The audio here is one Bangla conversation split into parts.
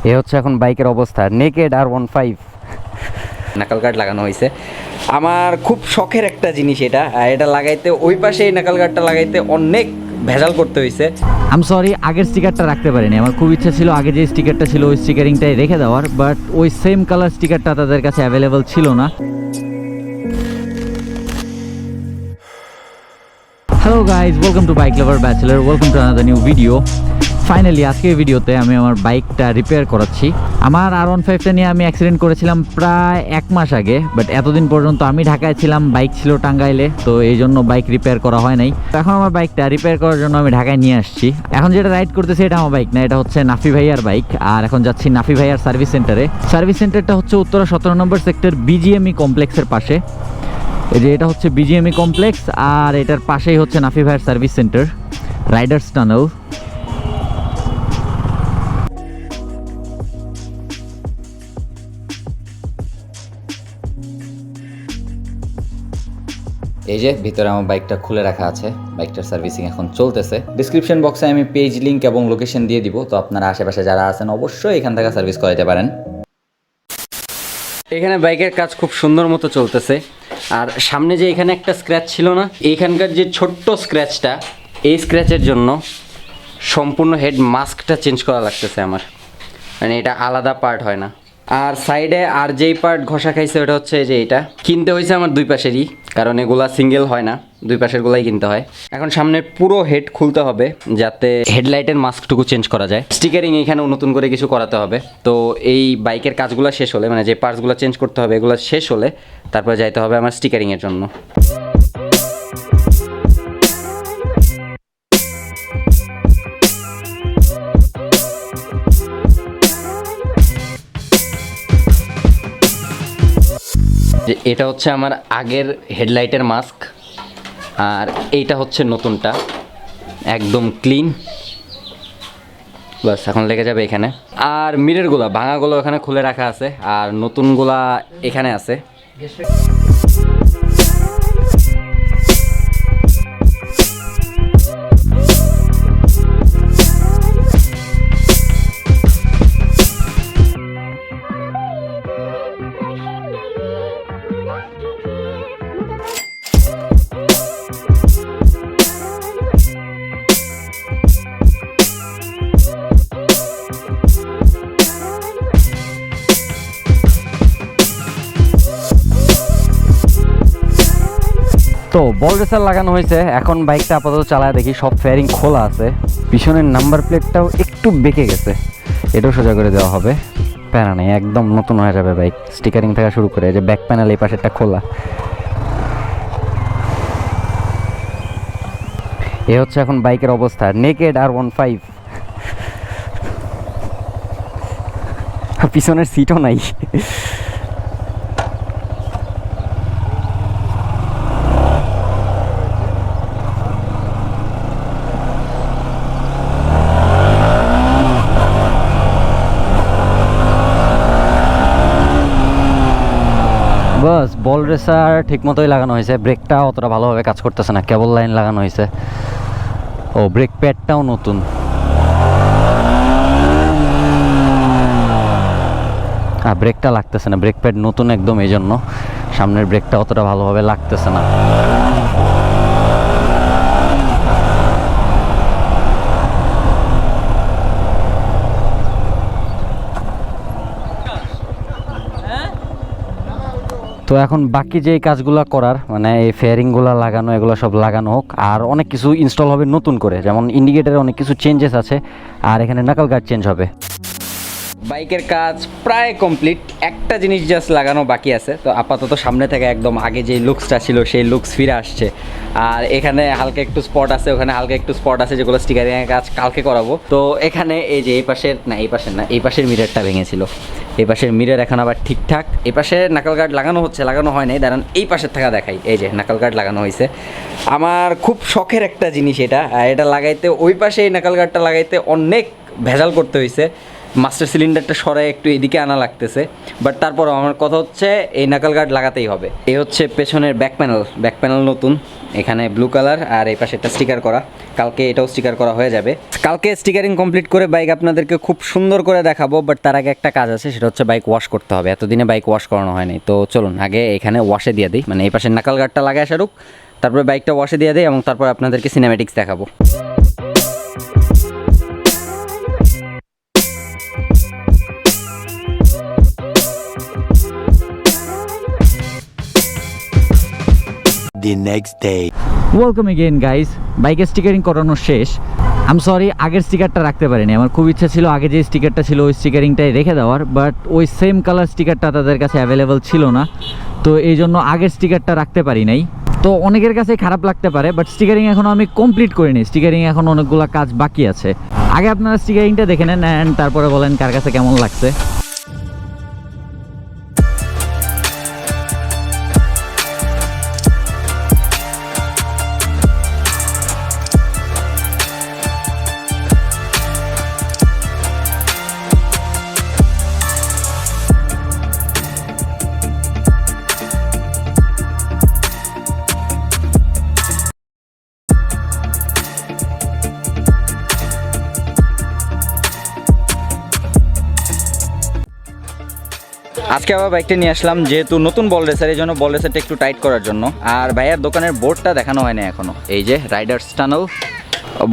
এ হচ্ছে এখন বাইকের অবস্থা, নেকেড R15 নাকাল গার্ড লাগানো হয়েছে। আমার খুব শখের একটা জিনিস এটা, এটা লাগাইতে ওই পাশে এই নাকাল গার্ডটা লাগাইতে অনেক ভেজাল করতে হয়েছে। আমি সরি, আগের স্টিকারটা রাখতে পারিনি। আমার খুব ইচ্ছা ছিল আগে যে স্টিকারটা ছিল ওই স্টিকারিংটাই রেখে দেওয়ার, বাট ওই সেম কালার স্টিকারটা তাদের কাছে অ্যাভেলেবল ছিল না। Hello guys, welcome to bike lover bachelor, welcome to another new video. Finally আজকের ভিডিওতে আমি আমার বাইকটা রিপেয়ার করাচ্ছি। আমার R15টা নিয়ে আমি অ্যাক্সিডেন্ট করেছিলাম প্রায় 1 মাস আগে, বাট এতদিন পর্যন্ত আমি ঢাকায় ছিলাম, বাইক ছিল টাঙ্গাইলে, তো এই জন্য বাইক রিপেয়ার করা হয় নাই। এখন আমার বাইকটা রিপেয়ার করার জন্য আমি ঢাকায় নিয়ে আসছি। এখন যেটা রাইড করতেছি এটা আমার বাইক না, এটা হচ্ছে নাফি ভাইয়ার বাইক। আর এখন যাচ্ছি নাফি ভাইয়ার সার্ভিস সেন্টারে। সার্ভিস সেন্টারটা হচ্ছে উত্তরা 17 নম্বর সেক্টর BGME কমপ্লেক্সের পাশে। এই যে এটা হচ্ছে BGME কমপ্লেক্স, আর এটার পাশেই হচ্ছে নাফি ভাইয়ার সার্ভিস সেন্টার, রাইডার্স টানেল। এই যে ভিতরে আমার বাইকটা খুলে রাখা আছে, বাইকটার সার্ভিসিং এখন চলতেছে। ডিসক্রিপশন বক্সে আমি পেজ লিঙ্ক এবং লোকেশন দিয়ে দিব, তো আপনারা আশেপাশে যারা আছেন অবশ্যই এখান থেকে সার্ভিস করাতে পারেন। এখানে বাইকের কাজ খুব সুন্দর মতো চলতেছে। আর সামনে যে এখানে একটা স্ক্র্যাচ ছিল না, এইখানকার যে ছোট্ট স্ক্র্যাচটা, এই স্ক্র্যাচের জন্য সম্পূর্ণ হেড মাস্কটা চেঞ্জ করা লাগতেছে আমার, মানে এটা আলাদা পার্ট হয় না। আর সাইডে আর যেই পার্ট ঘষা খাইছে ওটা হচ্ছে যে এটা কিনতে হয়েছে আমার দুই পাশেরই, কারণ এগুলা সিঙ্গেল হয় না, দুই পাশের গুলাই কিনতে হয়। এখন সামনের পুরো হেড খুলতে হবে যাতে হেডলাইটের মাস্কটুকু চেঞ্জ করা যায়। স্টিকারিং এখানেও নতুন করে কিছু করাতে হবে। তো এই বাইকের কাজগুলো শেষ হলে, মানে যে পার্টসগুলো চেঞ্জ করতে হবে এগুলো শেষ হলে তারপরে যাইতে হবে আমার স্টিকারিংয়ের জন্য। যে এটা হচ্ছে আমার আগের হেডলাইটের মাস্ক, আর এইটা হচ্ছে নতুনটা, একদম ক্লিন। বাস এখন লেগে যাবে এখানে। আর মিররগুলো ভাঙাগুলো এখানে খুলে রাখা আছে, আর নতুনগুলা এখানে আছে। তো বল রেসার লাগানো হয়েছে, এখন বাইকটা আপাতত চালায় দেখি। সব ফেয়ারিং খোলা আছে, পিছনের নাম্বার প্লেটটাও একটু বেঁকে গেছে, এটাও সোজা করে দেওয়া হবে। প্যারা নেই, একদম নতুন হয়ে যাবে বাইক, স্টিকারিং থেকে শুরু করে। যে ব্যাক প্যানেল এই পাশেরটা খোলা। এ হচ্ছে এখন বাইকের অবস্থা, নেকেড R15। পিছনের সিটও নাই। বাস বল রেসার ঠিক মতোই লাগানো হয়েছে, ব্রেকটা অতটা ভালোভাবে কাজ করতেছে না, কেবল লাইন লাগানো হয়েছে। ও ব্রেক প্যাডটাও নতুন। ব্রেকটা লাগতেছে না, ব্রেক প্যাড নতুন একদম, এই জন্য সামনের ব্রেকটা অতটা ভালোভাবে লাগতেছে না। তো এখন বাকি যে কাজগুলো করার, মানে এই ফেয়ারিংগুলো লাগানো, এগুলো সব লাগানো হোক। আর অনেক কিছু ইনস্টল হবে নতুন করে, যেমন ইন্ডিকেটারে অনেক কিছু চেঞ্জেস আছে, আর এখানে নাকাল গার্ড চেঞ্জ হবে। বাইকের কাজ প্রায় কমপ্লিট, একটা জিনিস জাস্ট লাগানো বাকি আছে। তো আপাতত সামনে থেকে একদম আগে যে লুকসটা ছিল সেই লুকস ফিরে আসছে। আর এখানে হালকা একটু স্পট আছে, ওখানে হালকা একটু স্পট আছে, যেগুলো স্টিকারিংয়ের কাজ কালকে করাবো। তো এখানে এই যে এই পাশের না, এই পাশের না, এই পাশের মিররটা ভেঙেছিল, এই পাশের মিরর এখন আবার ঠিকঠাক। এই পাশে নাকাল গার্ড লাগানো হচ্ছে, লাগানো হয় নাই, দাঁড়ান এই পাশের থাকা দেখাই। এই যে নাকাল গার্ড লাগানো হয়েছে। আমার খুব শখের একটা জিনিস এটা, এটা লাগাইতে ওই পাশে এই নাকাল গার্ডটা লাগাইতে অনেক ভেজাল করতে হয়েছে। মাস্টার সিলিন্ডারটা সরাই একটু এদিকে আনা লাগতেছে, বাট তারপরও আমার কথা হচ্ছে এই নাকাল গার্ড লাগাতেই হবে। এই হচ্ছে পেছনের ব্যাক প্যানেল নতুন, এখানে ব্লু কালার আর এই পাশে একটা স্টিকার করা, কালকে এটাও স্টিকার করা হয়ে যাবে। কালকে স্টিকারিং কমপ্লিট করে বাইক আপনাদেরকে খুব সুন্দর করে দেখাবো, বাট তার আগে একটা কাজ আছে, সেটা হচ্ছে বাইক ওয়াশ করতে হবে। এতদিনে বাইক ওয়াশ করানো হয়নি, তো চলুন আগে এখানে ওয়াশে দিয়ে দিই, মানে এই পাশে নাকাল গার্ডটা লাগায় শাহরুখ, তারপরে বাইকটা ওয়াশে দিয়ে দিই এবং তারপর আপনাদেরকে সিনেমেটিক্স দেখাবো। The next day. Welcome again guys, বাইকের স্টিকারিং করানো শেষ। আম সরি, আগের স্টিকারটা রাখতে পারিনি। আমার খুব ইচ্ছা ছিল আগে যে স্টিকারটা ছিল ওই স্টিকারিংটাই রেখে দেওয়ার, বাট ওই সেম কালার স্টিকারটা তাদের কাছে অ্যাভেলেবল ছিল না, তো এই জন্য আগের স্টিকারটা রাখতে পারি নাই। তো অনেকের কাছে খারাপ লাগতে পারে, বাট স্টিকারিং এখনও আমি কমপ্লিট করিনি। স্টিকারিং এখন অনেকগুলো কাজ বাকি আছে। আগে আপনারা স্টিকারিংটা দেখে নেন অ্যান্ড তারপরে বলেন কার কাছে কেমন লাগছে। আজকে আবার বাইকটা নিয়ে আসলাম, যেহেতু নতুন বল রেসার, এই জন্য বল রেসারটা একটু টাইট করার জন্য। আর ভাইয়ার দোকানের বোর্ডটা দেখানো হয় না এখনো। এই যে রাইডার্স টানেল,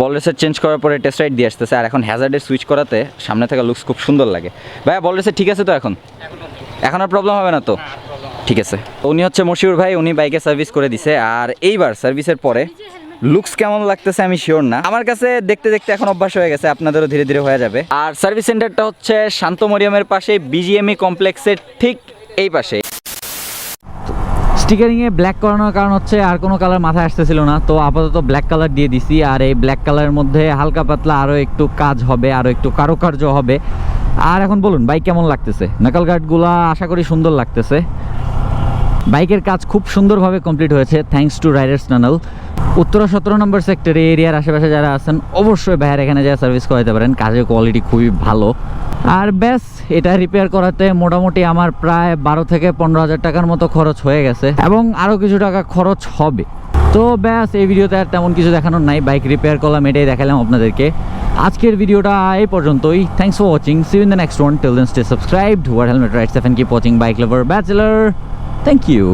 বল রেসার চেঞ্জ করার পরে টেস্ট রাইড দিয়ে আসতেছে, আর এখন হ্যাজার্ডের সুইচ করাতে সামনে থেকে লুকস খুব সুন্দর লাগে। ভাইয়া বল রেসার ঠিক আছে তো? এখন আর প্রবলেম হবে না তো? ঠিক আছে। উনি হচ্ছে মশিউর ভাই, উনি বাইকে সার্ভিস করে দিছে। আর এইবার সার্ভিসের পরে লুকস কেমন লাগতেছে আমি শিওর না, আমার কাছে দেখতে দেখতে এখন অভ্যাস হয়ে গেছে, আপনাদেরও ধীরে ধীরে হয়ে যাবে। আর সার্ভিস সেন্টারটা হচ্ছে শান্ত মরিয়মের পাশে, বিজিএমই কমপ্লেক্সের ঠিক এই পাশে। স্টিকারিংয়ে ব্ল্যাক করানোর কারণ হচ্ছে আর কোনো কালার মাথায় আসতেছিল না, তো আপাতত ব্ল্যাক কালার দিয়ে দিছি। আর এই ব্ল্যাক কালারের মধ্যে হালকা পাতলা আরও একটু কাজ হবে, আরও একটু কারুকার্য হবে। আর এখন বলুন বাইক কেমন লাগতেছে? নাকাল গার্ডগুলা আশা করি সুন্দর লাগতেছে। বাইকের কাজ খুব সুন্দরভাবে কমপ্লিট হয়েছে thanks to Riders tunnel. Uttara 17 নম্বর সেক্টরে এরিয়ার আশেপাশে যারা আছেন অবশ্যই ভাইয়ের এখানে যা সার্ভিস করাতে পারেন, কাজের কোয়ালিটি খুবই ভালো। আর ব্যাস, এটা রিপেয়ার করাতে মোটামুটি আমার প্রায় 12 থেকে 15,000 টাকার মতো খরচ হয়ে গেছে এবং আরও কিছু টাকা খরচ হবে। তো ব্যাস, এই ভিডিওতে আর তেমন কিছু দেখানোর নাই, বাইক রিপেয়ার করলাম এটাই দেখালাম আপনাদেরকে। আজকের ভিডিওটা এই পর্যন্তই। Thanks for watching, see you in the next one. Till then stay subscribed, wear helmet rides and keep watching bike lover bachelor. Thank you.